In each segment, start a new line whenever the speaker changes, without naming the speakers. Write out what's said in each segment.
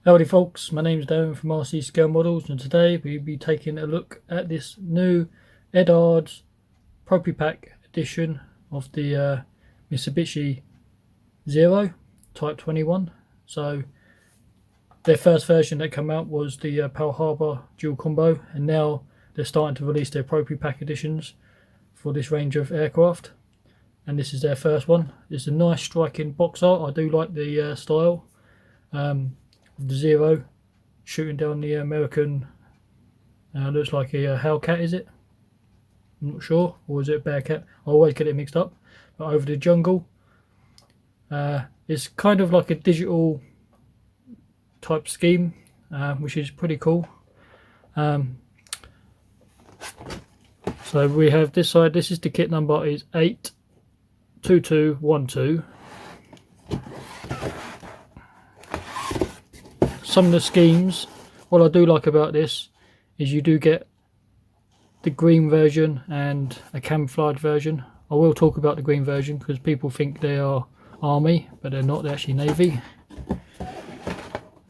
Howdy folks, my name's Darren from RC Scale Models, and today we'll be taking a look at this new Eduard's ProfiPACK edition of the Mitsubishi Zero Type 21. So their first version that came out was the Pearl Harbor dual combo, and now they're starting to release their ProfiPACK editions for this range of aircraft, and this is their first one. It's a nice striking box art. I do like the style. The Zero shooting down the American, looks like a Hellcat, is it? I'm not sure, or is it a Bearcat? I always get it mixed up. But over the jungle, it's kind of like a digital type scheme, which is pretty cool. So we have this side. This is the kit number is 82212. Some of the schemes, what I do like about this is you do get the green version and a camouflage version. I will talk about the green version because people think they are army, but they're not, they're actually navy.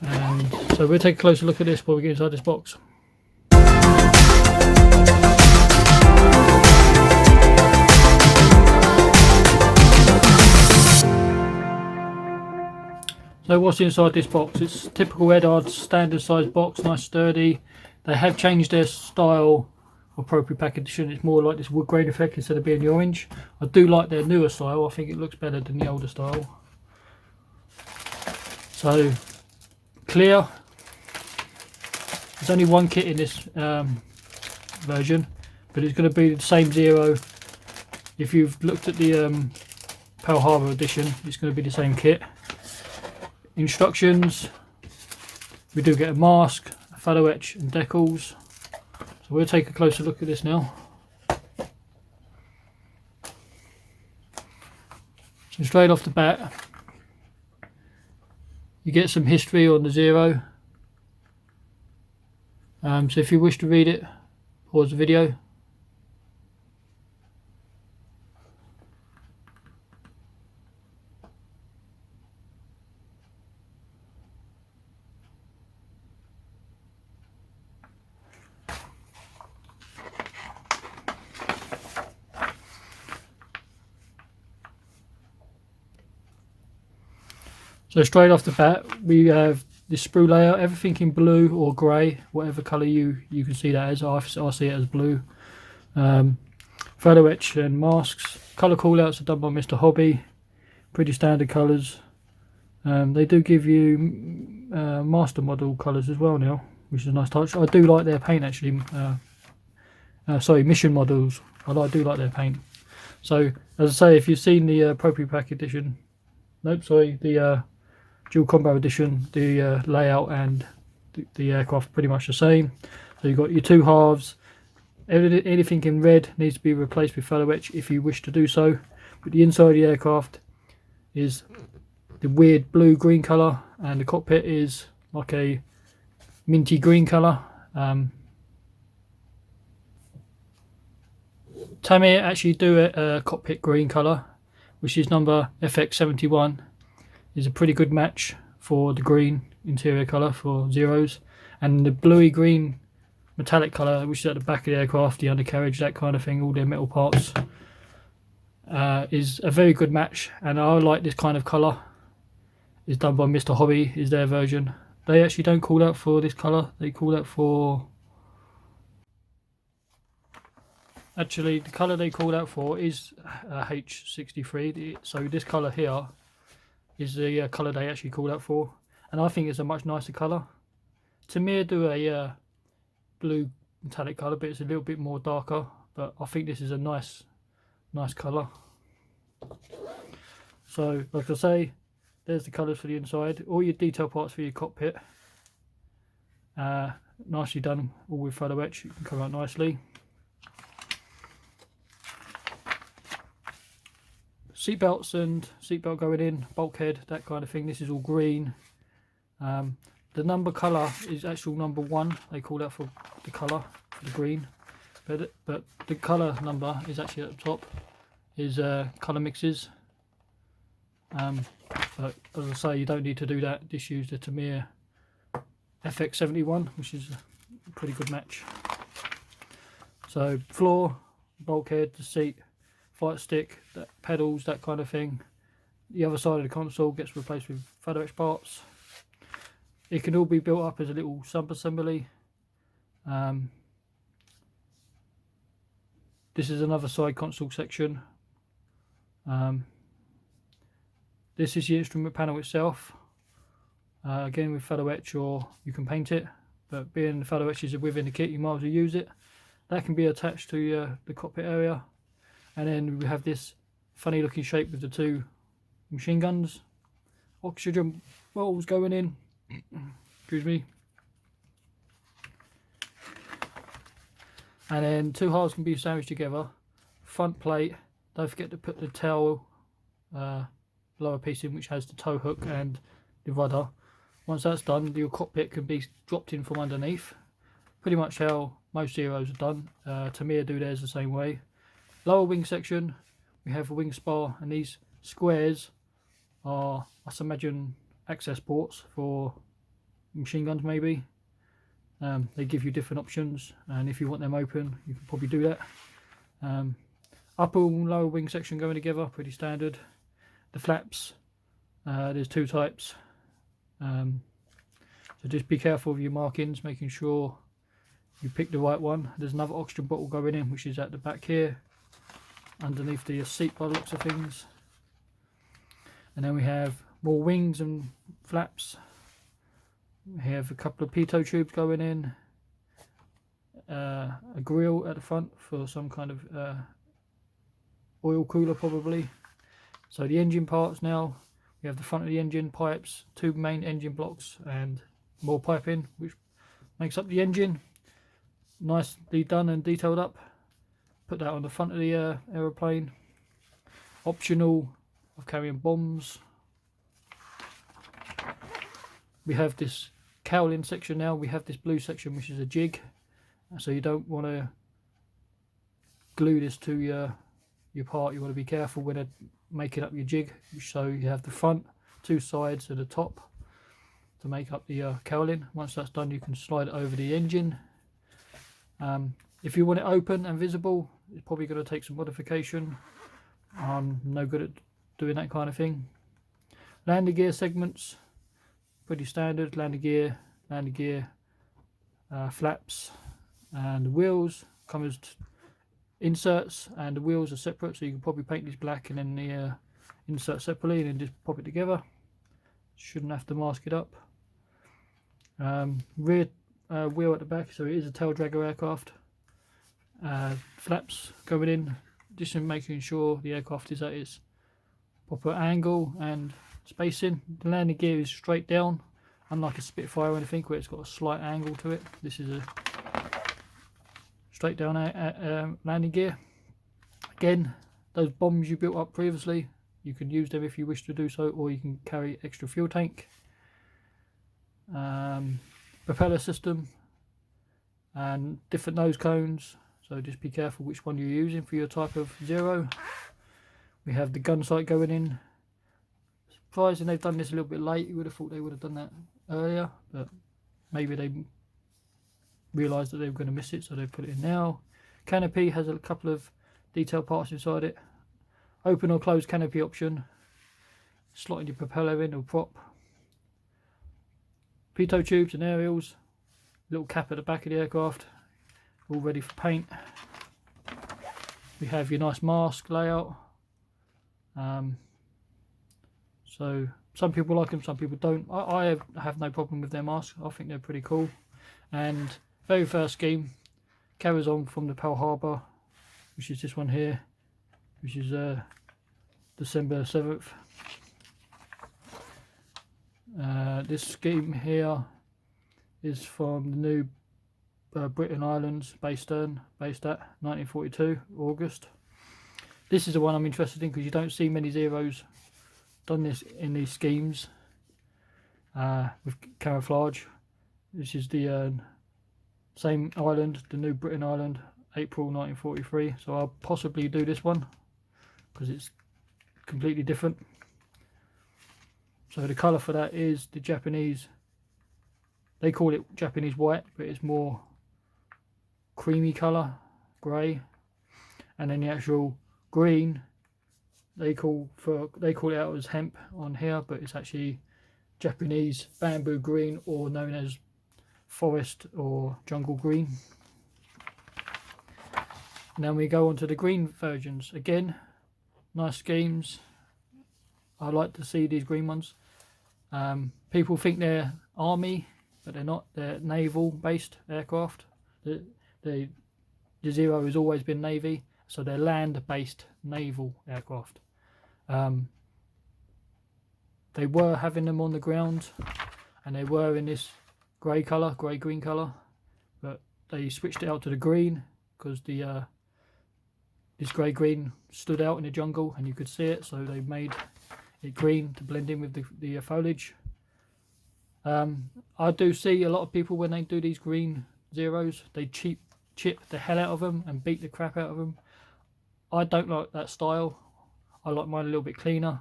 And so we'll take a closer look at this before we get inside this box. So what's inside this box? It's typical Eduard's standard size box, nice sturdy. They have changed their style for ProfiPACK edition. It's more like this wood grain effect instead of being the orange. I do like their newer style. I think it looks better than the older style. So clear. There's only one kit in this version, but it's going to be the same Zero. If you've looked at the Pearl Harbor edition, it's going to be the same kit. Instructions, we do get a mask, a photo etch and decals. So we'll take a closer look at this now. So straight off the bat, you get some history on the Zero. So if you wish to read it, pause the video. So straight off the bat, we have this sprue layout, everything in blue or grey, whatever colour you can see that as. I see it as blue. Photo etch and masks. Colour callouts are done by Mr. Hobby. Pretty standard colours. They do give you master model colours as well now, which is a nice touch. I do like their paint actually. Sorry, mission models. I do like their paint. So as I say, if you've seen the ProfiPACK edition, the dual combo edition, the layout and the aircraft pretty much the same. So you've got your two halves. Anything in red needs to be replaced with photo etch if you wish to do so. But the inside of the aircraft is the weird blue green colour, and the cockpit is like a minty green colour. Tamiya actually do a cockpit green colour, which is number FX71. Is a pretty good match for the green interior colour for Zeros, and the bluey green metallic colour, which is at the back of the aircraft, the undercarriage, that kind of thing, all their metal parts, is a very good match. And I like this kind of colour. It's done by Mr. Hobby, is their version. They actually don't call out for this colour, they call out for, actually the colour they call out for is H63. So this colour here is the colour they actually called out for, and I think it's a much nicer colour. Tamiya do a blue metallic colour, but it's a little bit more darker, but I think this is a nice colour. So like I say, there's the colours for the inside. All your detail parts for your cockpit, nicely done, all with photo etch. It can come out nicely. Seat belts and seatbelt going in, bulkhead, that kind of thing. This is all green. The number colour is actual number 1. They call that for the colour, for the green. But the colour number is actually at the top. Is colour mixes. But as I say, you don't need to do that. Just use the Tamiya FX71, which is a pretty good match. So floor, bulkhead, the seat, flight stick, the pedals, that kind of thing. The other side of the console gets replaced with FedEx parts. It can all be built up as a little sub-assembly. This is another side console section. This is the instrument panel itself. Again with photo etch, or you can paint it, but being the photo etch is within the kit, you might as well use it. That can be attached to the cockpit area. And then we have this funny looking shape with the two machine guns. Oxygen wells going in. Excuse me. And then two halves can be sandwiched together. Front plate, don't forget to put the tail lower piece in, which has the tow hook and the rudder. Once that's done, your cockpit can be dropped in from underneath. Pretty much how most Zeros are done. Tamiya do theirs the same way. Lower wing section, we have a wing spar, and these squares are, I imagine, access ports for machine guns maybe. They give you different options, and if you want them open, you can probably do that. Upper and lower wing section going together, pretty standard. The flaps, there's two types. So just be careful of your markings, making sure you pick the right one. There's another oxygen bottle going in, which is at the back here, underneath the seat by the looks of things. And then we have more wings and flaps. We have a couple of pitot tubes going in, a grill at the front for some kind of oil cooler probably. So the engine parts now, we have the front of the engine, pipes, two main engine blocks and more piping, which makes up the engine. Nicely done and detailed up. Put that on the front of the aeroplane. Optional of carrying bombs. We have this cowling section now. We have this blue section, which is a jig, so you don't want to glue this to your part. You want to be careful when making up your jig. So you have the front, two sides and the top to make up the cowling. Once that's done, you can slide it over the engine. If you want it open and visible, it's probably going to take some modification. I'm no good at doing that kind of thing. Landing gear segments, pretty standard. Landing gear, flaps, and the wheels come as inserts, and the wheels are separate, so you can probably paint these black and then the insert separately and then just pop it together. Shouldn't have to mask it up. Rear wheel at the back, so it is a tail dragger aircraft. Flaps going in, just in making sure the aircraft is at its proper angle and spacing. The landing gear is straight down, unlike a Spitfire or anything where it's got a slight angle to it. This is a straight down landing gear. Again, those bombs you built up previously, you can use them if you wish to do so, or you can carry extra fuel tank. Propeller system and different nose cones, so just be careful which one you're using for your type of Zero. We have the gun sight going in. Surprising they've done this a little bit late. You would have thought they would have done that earlier, but maybe they realised that they were going to miss it, so they put it in now. Canopy has a couple of detail parts inside it. Open or close canopy option. Slotting your propeller in or prop. Pitot tubes and aerials. Little cap at the back of the aircraft. All ready for paint. We have your nice mask layout. So some people like them, some people don't. I have no problem with their masks. I think they're pretty cool. And very first scheme carries on from the Pearl Harbor, which is this one here, which is December 7th. This scheme here is from the new Britain Islands based at 1942 August. This is the one I'm interested in because you don't see many Zeros done this in these schemes with camouflage. This is the same island, the new Britain Island, April 1943. So I'll possibly do this one because it's completely different. So the colour for that is the Japanese They call it Japanese white, but it's more creamy colour, grey. And then the actual green, they call it out as hemp on here, but it's actually Japanese bamboo green, or known as forest or jungle green. Now we go on to the green versions. Again, nice schemes. I like to see these green ones. People think they're army, but they're not. They're naval based aircraft. The Zero has always been navy, so they're land based naval aircraft. They were having them on the ground, and they were in this grey colour, grey-green colour, but they switched it out to the green because this grey-green stood out in the jungle and you could see it, so they made it green to blend in with the foliage. I do see a lot of people, when they do these green Zeros, they chip the hell out of them and beat the crap out of them. I don't like that style. I like mine a little bit cleaner.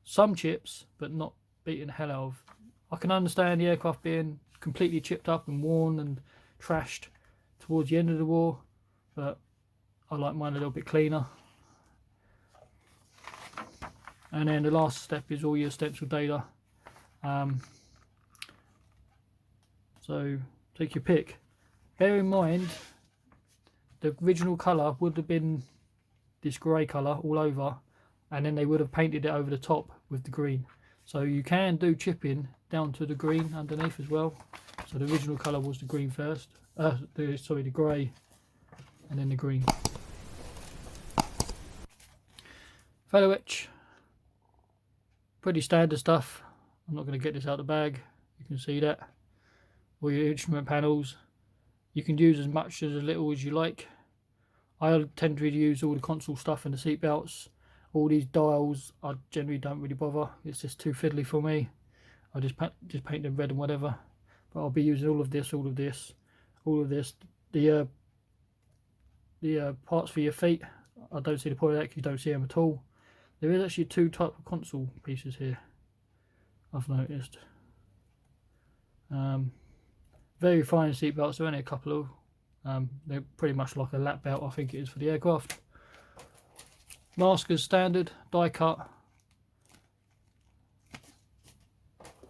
Some chips, but not beating the hell out of. I can understand the aircraft being completely chipped up and worn and trashed towards the end of the war, but I like mine a little bit cleaner. And then the last step is all your stencil data. So take your pick. Bear in mind, the original colour would have been this grey colour all over, and then they would have painted it over the top with the green. So you can do chipping down to the green underneath as well. So the original colour was the green first, the grey, and then the green. Photo etch, pretty standard stuff. I'm not going to get this out of the bag. You can see that. All your instrument panels, you can use as much as little as you like. I tend to use all the console stuff and the seat belts. All these dials, I generally don't really bother. It's just too fiddly for me. I just paint them red and whatever. But I'll be using all of this. The parts for your feet, I don't see the point of that because you don't see them at all. There is actually two types of console pieces here, I've noticed. Very fine seat belts, there are only a couple of. They're pretty much like a lap belt, I think it is, for the aircraft. Mask is standard, die cut.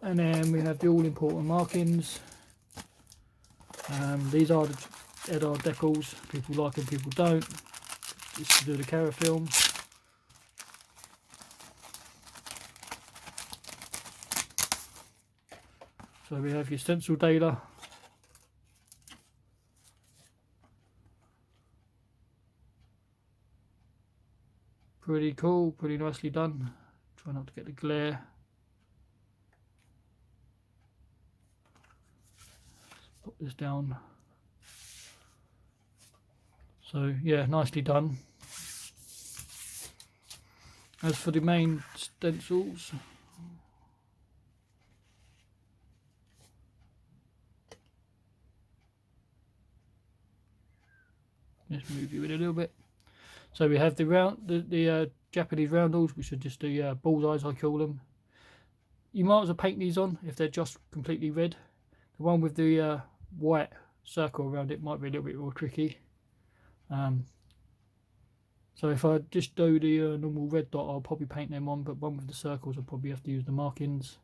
And then we have the all important markings. These are the Eduard decals. People like them, people don't. It's to do the Cara film. So we have your stencil data. Pretty cool, pretty nicely done. Try not to get the glare. Put this down. So yeah, nicely done. As for the main stencils, let's move you in a little bit. So we have the Japanese roundels, which are just the bullseyes, I call them. You might as well paint these on if they're just completely red. The one with the white circle around it might be a little bit more tricky. So if I just do the normal red dot, I'll probably paint them on, but one with the circles I'll probably have to use the markings.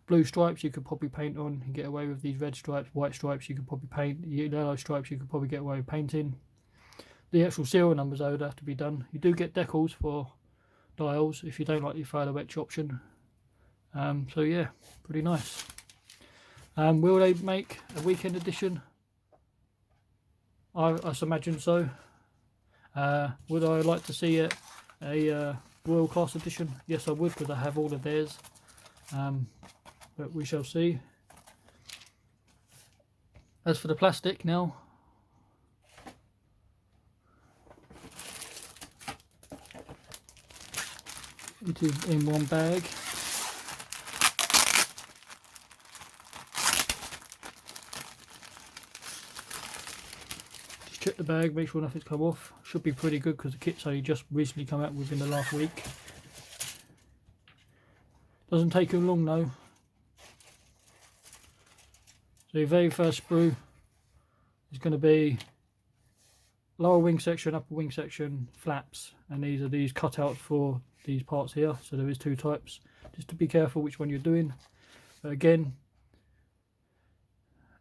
Blue stripes you could probably paint on and get away with these red stripes. White stripes you could probably paint. Yellow stripes you could probably get away with painting. The actual serial numbers though would have to be done. You do get decals for dials if you don't like the photo etch option. So yeah, pretty nice. Will they make a weekend edition? I imagine so. Would I like to see a Royal Class edition? Yes, I would, because I have all of theirs. But we shall see. As for the plastic now, it is in one bag. Just check the bag, make sure nothing's come off. Should be pretty good because the kit's only just recently come out within the last week. Doesn't take too long though. So your very first sprue is going to be lower wing section, upper wing section, flaps, and these are these cutouts for these parts here. So there is two types, just to be careful which one you're doing. But again,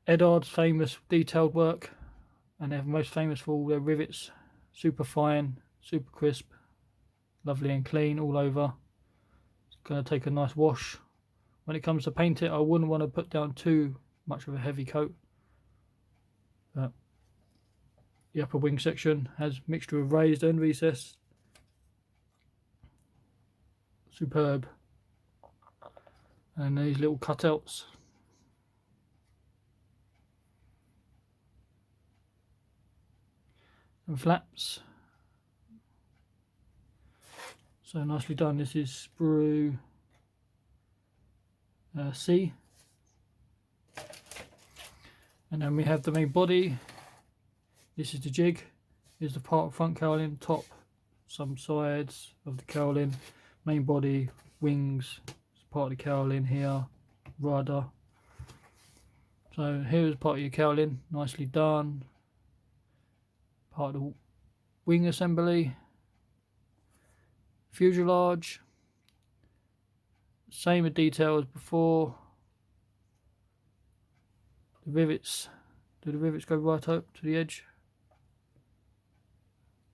Eduard's famous detailed work, and they're most famous for all their rivets, super fine, super crisp, lovely and clean all over. It's going to take a nice wash. When it comes to paint it, I wouldn't want to put down too much of a heavy coat. But the upper wing section has mixture of raised and recessed. Superb. And these little cutouts. And flaps. So nicely done. This is sprue C. And then we have the main body. This is the jig. Here's the part front cowling, top, some sides of the cowling, main body, wings, part of the cowling here, rudder. So here is part of your cowling, nicely done. Part of the wing assembly, fuselage, same detail as before. The rivets, do the rivets go right up to the edge?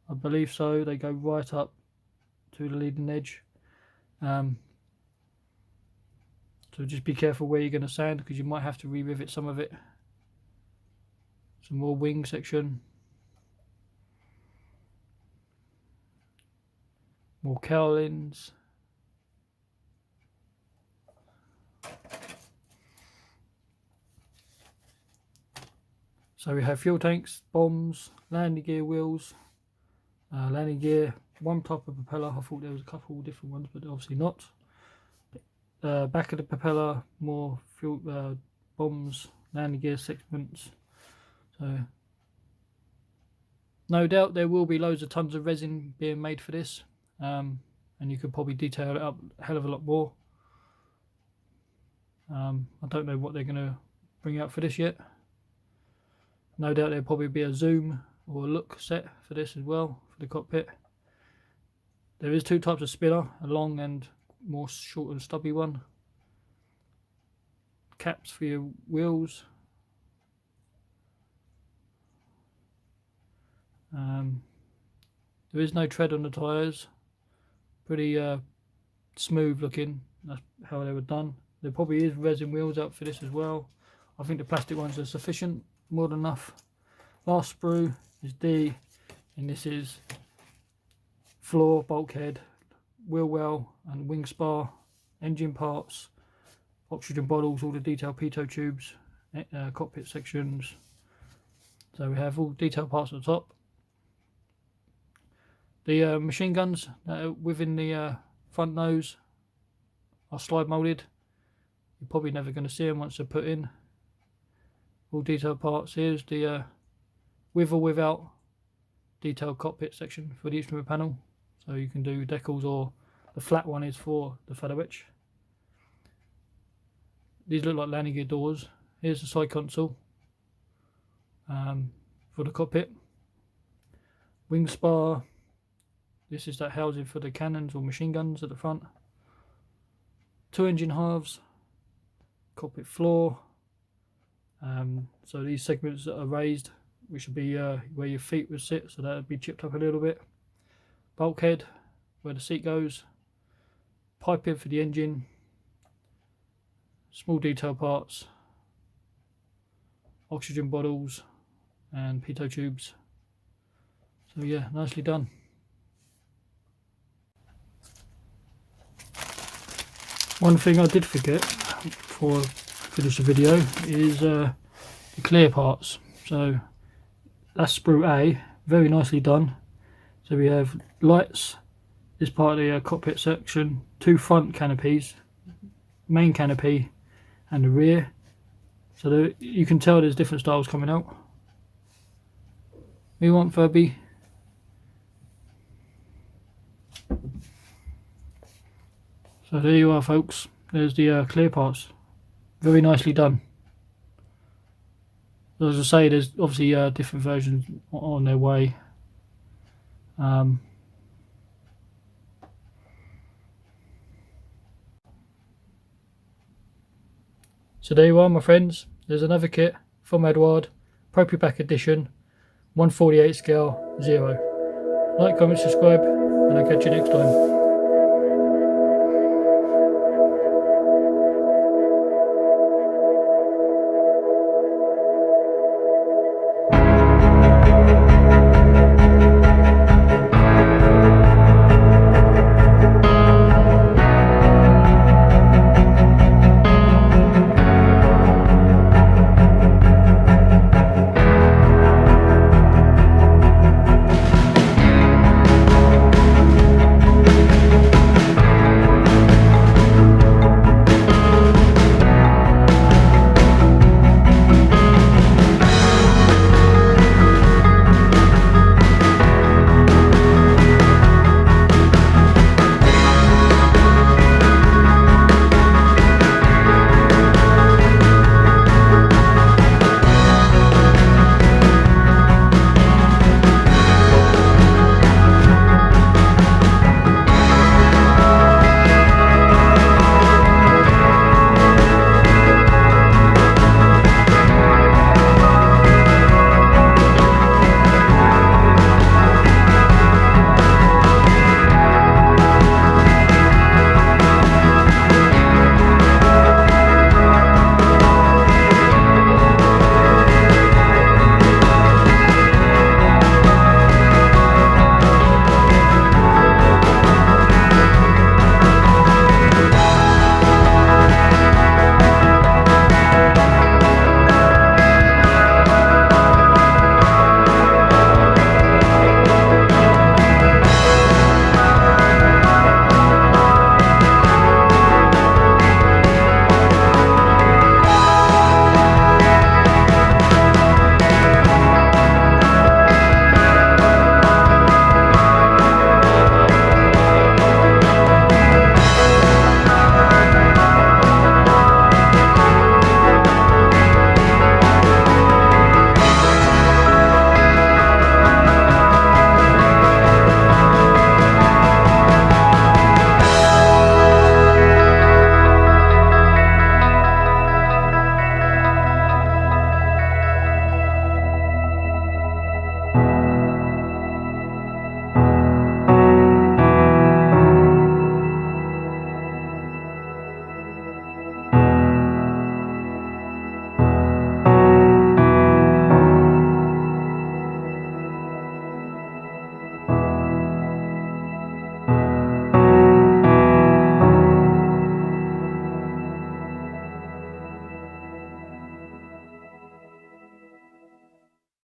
I believe so, they go right up to the leading edge. So just be careful where you're going to sand, because you might have to re-rivet some of it. Some more wing section. More cowlings. So we have fuel tanks, bombs, landing gear wheels, landing gear, one type of propeller. I thought there was a couple different ones, but obviously not. Back of the propeller, more fuel, bombs, landing gear segments. So no doubt there will be loads of tons of resin being made for this, and you could probably detail it up a hell of a lot more. I don't know what they're going to bring out for this yet. No doubt there'll probably be a zoom or a look set for this as well, for the cockpit. There is two types of spinner, a long and more short and stubby one. Caps for your wheels. There is no tread on the tyres. Pretty smooth looking. That's how they were done. There probably is resin wheels out for this as well. I think the plastic ones are sufficient, more than enough. Last sprue is D, and this is floor, bulkhead, wheel well and wing spar, engine parts, oxygen bottles, all the detailed pitot tubes, cockpit sections. So we have all detailed parts at the top. The machine guns that are within the front nose are slide moulded. You're probably never going to see them once they're put in. All detailed parts. Here's the with or without detailed cockpit section for the instrument panel. So you can do decals, or the flat one is for the feather etch. These look like landing gear doors. Here's the side console for the cockpit. Wing spar. This is that housing for the cannons or machine guns at the front. Two engine halves. Cockpit floor. So these segments that are raised, which should be where your feet would sit, so that would be chipped up a little bit. Bulkhead, where the seat goes. Piping for the engine. Small detail parts. Oxygen bottles and pitot tubes. So yeah, nicely done. One thing I did forget before I finish the video is the clear parts. So that's sprue A, very nicely done. So we have lights, this part of the cockpit section, two front canopies, main canopy and the rear. So you can tell there's different styles coming out. We want Furby. So there you are, folks. There's the clear parts. Very nicely done. As I say, there's obviously different versions on their way. So there you are, my friends. There's another kit from Eduard, ProfiPACK edition, 1/48 scale, 0. Like, comment, subscribe, and I'll catch you next time.